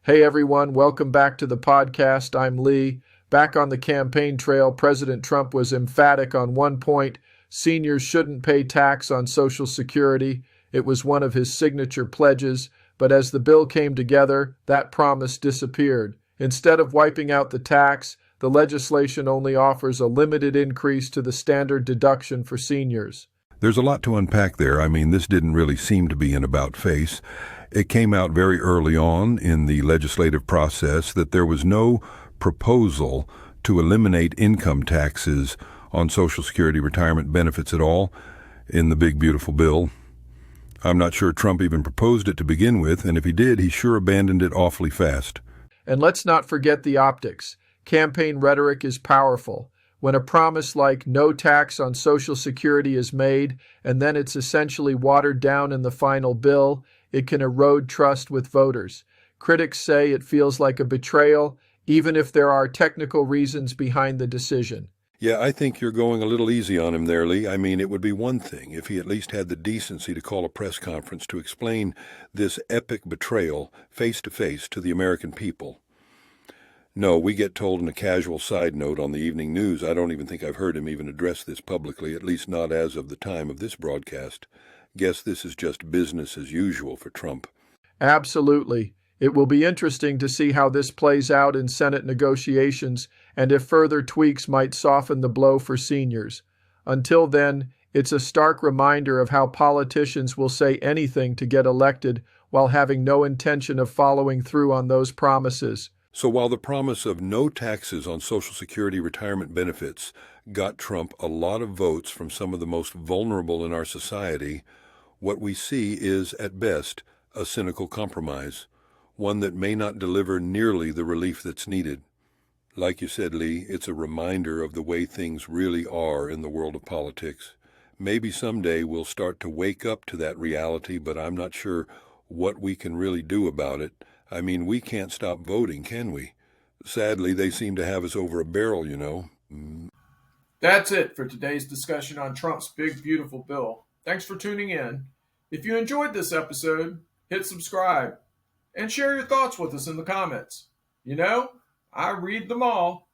Hey everyone, welcome back to the podcast. I'm Lee. Back on the campaign trail, President Trump was emphatic on one point: seniors shouldn't pay tax on Social Security. It was one of his signature pledges, but as the bill came together, that promise disappeared. Instead of wiping out the tax, the legislation only offers a limited increase to the standard deduction for seniors. There's a lot to unpack there. I mean, this didn't really seem to be an about-face. It came out very early on in the legislative process that there was no proposal to eliminate income taxes on Social Security retirement benefits at all in the big, beautiful bill. I'm not sure Trump even proposed it to begin with, and if he did, he sure abandoned it awfully fast. And let's not forget the optics. Campaign rhetoric is powerful. When a promise like no tax on Social Security is made, and then it's essentially watered down in the final bill, it can erode trust with voters. Critics say it feels like a betrayal, even if there are technical reasons behind the decision. Yeah, I think you're going a little easy on him there, Lee. I mean, it would be one thing if he at least had the decency to call a press conference to explain this epic betrayal face-to-face to the American people. No, we get told in a casual side note on the evening news. I don't even think I've heard him even address this publicly, at least not as of the time of this broadcast. Guess this is just business as usual for Trump. Absolutely. It will be interesting to see how this plays out in Senate negotiations and if further tweaks might soften the blow for seniors. Until then, it's a stark reminder of how politicians will say anything to get elected while having no intention of following through on those promises. So while the promise of no taxes on Social Security retirement benefits got Trump a lot of votes from some of the most vulnerable in our society, what we see is, at best, a cynical compromise, one that may not deliver nearly the relief that's needed. Like you said, Lee, it's a reminder of the way things really are in the world of politics. Maybe someday we'll start to wake up to that reality, but I'm not sure what we can really do about it. I mean, we can't stop voting, can we? Sadly, they seem to have us over a barrel, you know. That's it for today's discussion on Trump's big, beautiful bill. Thanks for tuning in. If you enjoyed this episode, hit subscribe and share your thoughts with us in the comments. You know, I read them all.